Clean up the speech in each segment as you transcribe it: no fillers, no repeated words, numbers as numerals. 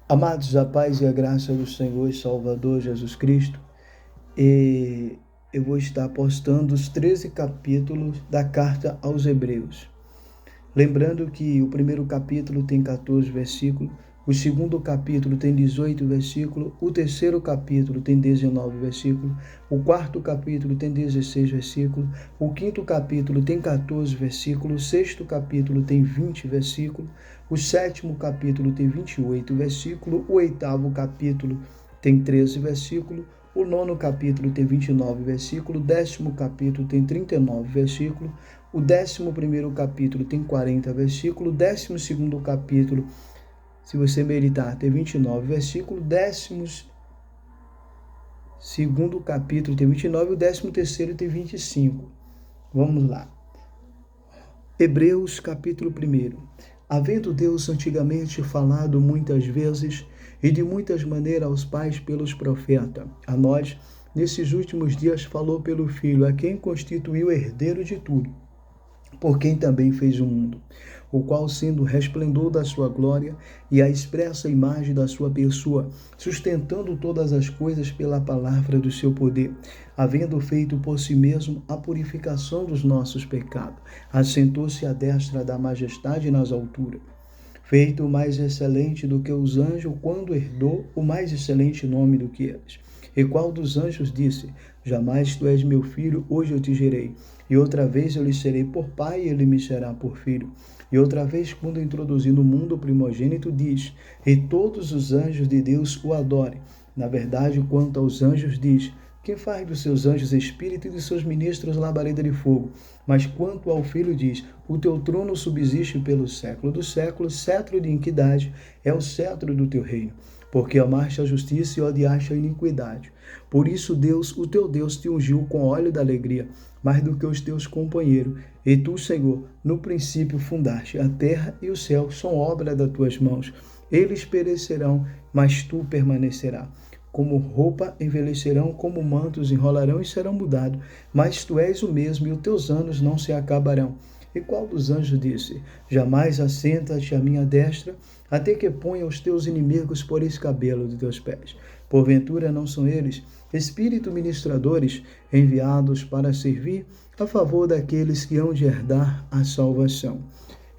Amados, a paz e a graça do Senhor e Salvador Jesus Cristo, e eu vou estar postando os 13 capítulos da carta aos Hebreus. Lembrando que o primeiro capítulo tem 14 versículos, o segundo capítulo tem 18 versículos, o terceiro capítulo tem 19 versículos, o quarto capítulo tem 16 versículos, o quinto capítulo tem 14 versículos, o sexto capítulo tem 20 versículos, o sétimo capítulo tem 28 versículos, o oitavo capítulo tem 13 versículos, o nono capítulo tem 29 versículos, o décimo capítulo tem 39 versículos, o 11º capítulo tem 40 versículos, o 12º capítulo, se você meditar, tem 29 versículos, o 12º capítulo tem 29 e o 13º tem 25. Vamos lá. Hebreus capítulo 1. Havendo Deus antigamente falado muitas vezes e de muitas maneiras aos pais pelos profetas, a nós, nesses últimos dias, falou pelo Filho, a quem constituiu herdeiro de tudo, por quem também fez o mundo, o qual, sendo o resplendor da sua glória e a expressa imagem da sua pessoa, sustentando todas as coisas pela palavra do seu poder, havendo feito por si mesmo a purificação dos nossos pecados, assentou-se à destra da majestade nas alturas, feito mais excelente do que os anjos, quando herdou o mais excelente nome do que eles. E qual dos anjos disse: Jamais tu és meu filho, hoje eu te gerei. E outra vez eu lhe serei por pai, e ele me será por filho. E outra vez, quando introduzi no mundo o primogênito, diz: E todos os anjos de Deus o adorem. Na verdade, quanto aos anjos, diz: Quem faz dos seus anjos espírito e dos seus ministros labareda de fogo. Mas quanto ao Filho, diz: O teu trono subsiste pelo século dos séculos, cetro de iniquidade é o cetro do teu reino. Porque amaste a justiça e odiaste a iniquidade. Por isso Deus, o teu Deus, te ungiu com óleo da alegria, mais do que os teus companheiros. E tu, Senhor, no princípio fundaste a terra e o céu, são obra das tuas mãos. Eles perecerão, mas tu permanecerás. Como roupa envelhecerão, como mantos enrolarão e serão mudados. Mas tu és o mesmo e os teus anos não se acabarão. E qual dos anjos disse: Jamais assenta-te à minha destra, até que ponha os teus inimigos por escabelo de teus pés. Porventura não são eles espírito ministradores enviados para servir a favor daqueles que hão de herdar a salvação.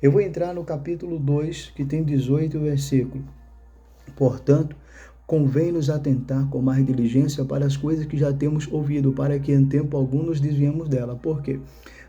Eu vou entrar no capítulo 2, que tem 18 versículos. Portanto, convém-nos atentar com mais diligência para as coisas que já temos ouvido, para que em tempo algum nos desviemos dela. Por quê?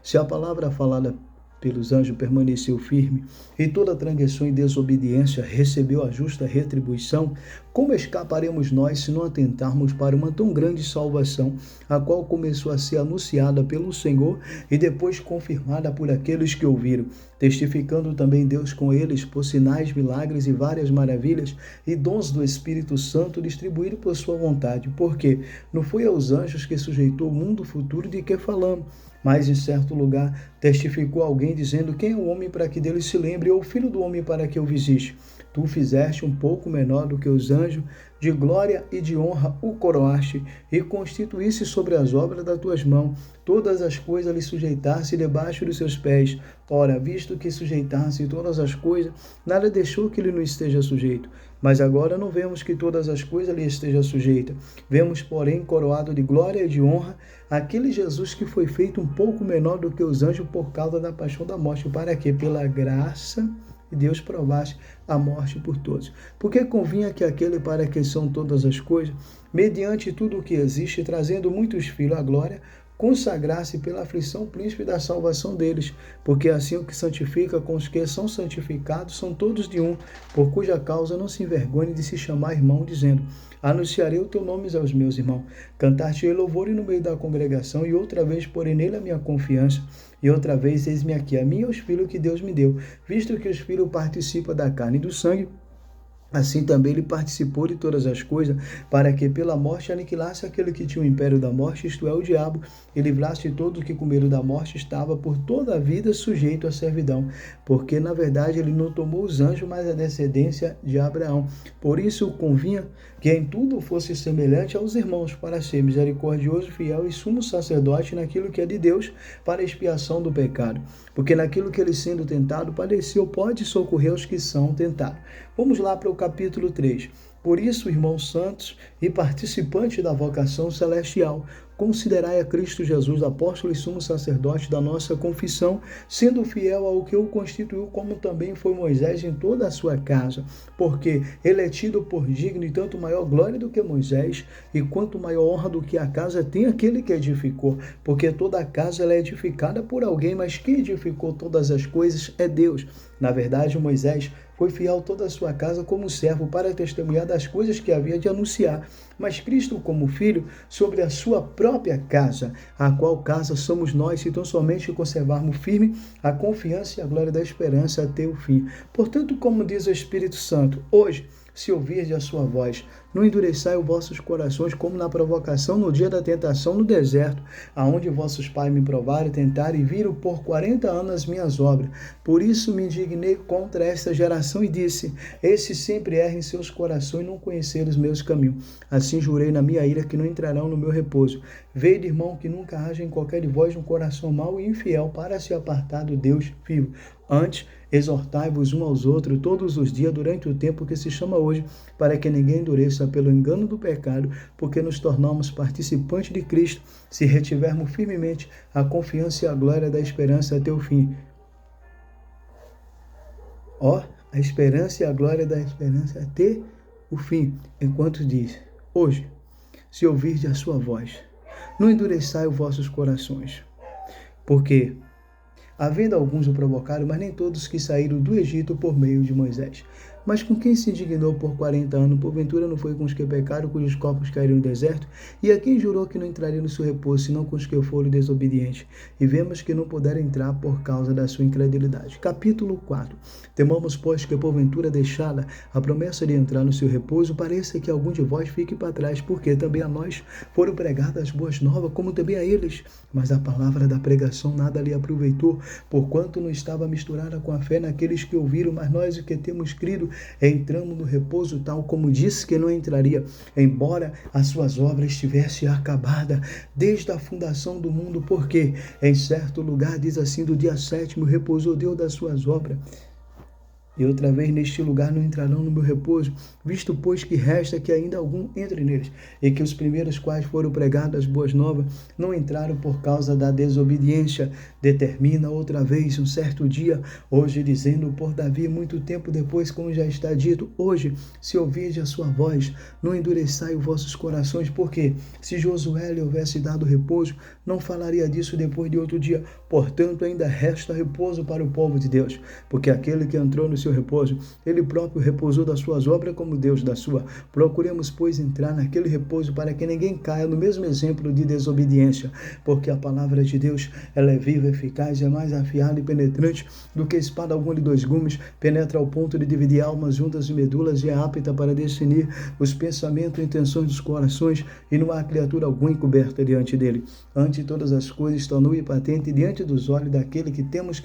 Se a palavra falada pelos anjos permaneceu firme, e toda transgressão e desobediência recebeu a justa retribuição, como escaparemos nós se não atentarmos para uma tão grande salvação, a qual começou a ser anunciada pelo Senhor e depois confirmada por aqueles que ouviram, testificando também Deus com eles por sinais, milagres e várias maravilhas e dons do Espírito Santo distribuídos por sua vontade, porque não foi aos anjos que sujeitou o mundo futuro de que falamos, mas em certo lugar testificou alguém dizendo: Quem é o homem para que dele se lembre, ou o filho do homem para que o visite? Tu fizeste um pouco menor do que os anjos, de glória e de honra o coroaste, e constituísse sobre as obras das tuas mãos, todas as coisas lhe sujeitasse debaixo dos seus pés. Ora, visto que sujeitasse todas as coisas, nada deixou que ele não esteja sujeito. Mas agora não vemos que todas as coisas lhe estejam sujeitas. Vemos, porém, coroado de glória e de honra, aquele Jesus que foi feito um pouco menor do que os anjos por causa da paixão da morte, para que, pela graça de Deus, provasse a morte por todos. Porque convinha que aquele para quem são todas as coisas, mediante tudo o que existe, trazendo muitos filhos à glória, consagrasse pela aflição o príncipe da salvação deles, porque assim o que santifica com os que são santificados são todos de um, por cuja causa não se envergonhe de se chamar irmão, dizendo: Anunciarei o teu nome aos meus irmãos, cantar-te-ei louvores no meio da congregação, e outra vez porei nele a minha confiança, e outra vez eis-me aqui, a mim e aos filhos que Deus me deu, visto que os filhos participam da carne e do sangue, assim também ele participou de todas as coisas, para que pela morte aniquilasse aquele que tinha o império da morte, isto é, o diabo, e livrasse todos que com medo da morte estava por toda a vida sujeito à servidão, porque na verdade ele não tomou os anjos, mas a descendência de Abraão. Por isso convinha que em tudo fosse semelhante aos irmãos, para ser misericordioso, fiel e sumo sacerdote naquilo que é de Deus, para a expiação do pecado, porque naquilo que ele sendo tentado padeceu, pode socorrer os que são tentados. Vamos lá para o capítulo 3. Por isso, irmãos santos e participantes da vocação celestial, considerai a Cristo Jesus, apóstolo e sumo sacerdote da nossa confissão, sendo fiel ao que o constituiu, como também foi Moisés em toda a sua casa, porque ele é tido por digno e tanto maior glória do que Moisés, e quanto maior honra do que a casa tem aquele que edificou, porque toda a casa ela é edificada por alguém, mas quem edificou todas as coisas é Deus. Na verdade, Moisés foi fiel toda a sua casa como servo para testemunhar das coisas que havia de anunciar, mas Cristo como filho sobre a sua própria casa, a qual casa somos nós, se tão somente conservarmos firme a confiança e a glória da esperança até o fim. Portanto, como diz o Espírito Santo, hoje, se ouvirdes a sua voz, não endureçai os vossos corações como na provocação no dia da tentação no deserto, aonde vossos pais me provaram, tentaram e viram por 40 anos as minhas obras. Por isso me indignei contra esta geração e disse, esses sempre erram em seus corações e não conheceram os meus caminhos. Assim jurei na minha ira que não entrarão no meu repouso. Vede, irmão, que nunca haja em qualquer de vós um coração mau e infiel para se apartar do Deus vivo. Antes, exortai-vos uns aos outros todos os dias durante o tempo que se chama hoje, para que ninguém endureça pelo engano do pecado, porque nos tornamos participantes de Cristo, se retivermos firmemente a confiança e a glória da esperança até o fim. A esperança e a glória da esperança até o fim, enquanto diz, hoje, se ouvirdes a sua voz, não endureçai os vossos corações, porque havendo alguns o provocaram, mas nem todos que saíram do Egito por meio de Moisés. Mas com quem se indignou por 40 anos, porventura não foi com os que pecaram, cujos corpos caíram no deserto? E a quem jurou que não entraria no seu repouso, senão com os que foram desobedientes? E vemos que não puderam entrar por causa da sua incredulidade. Capítulo 4. Temamos, pois, que porventura deixada a promessa de entrar no seu repouso, pareça que algum de vós fique para trás, porque também a nós foram pregadas as boas novas, como também a eles. Mas a palavra da pregação nada lhe aproveitou, porquanto não estava misturada com a fé naqueles que ouviram, mas nós, o que temos crido, entramos no repouso tal como disse que não entraria, embora as suas obras estivessem acabadas desde a fundação do mundo, porque em certo lugar diz assim, do dia 7º repousou Deus das suas obras. E outra vez neste lugar não entrarão no meu repouso, visto pois que resta que ainda algum entre neles, e que os primeiros quais foram pregados as boas novas, não entraram por causa da desobediência. Determina outra vez um certo dia, hoje dizendo por Davi, muito tempo depois, como já está dito, hoje, se ouvirdes a sua voz, não endureçai os vossos corações, porque se Josué lhe houvesse dado repouso, não falaria disso depois de outro dia. Portanto, ainda resta repouso para o povo de Deus, porque aquele que entrou no seu repouso, ele próprio repousou das suas obras como Deus da sua. Procuremos, pois, entrar naquele repouso para que ninguém caia no mesmo exemplo de desobediência, porque a palavra de Deus, ela é viva, eficaz, é mais afiada e penetrante do que espada alguma de 2 gumes, penetra ao ponto de dividir almas, juntas e medulas e é apta para discernir os pensamentos e intenções dos corações, e não há criatura alguma encoberta diante dele. Ante todas as coisas está nua e patente diante dos olhos daquele que temos que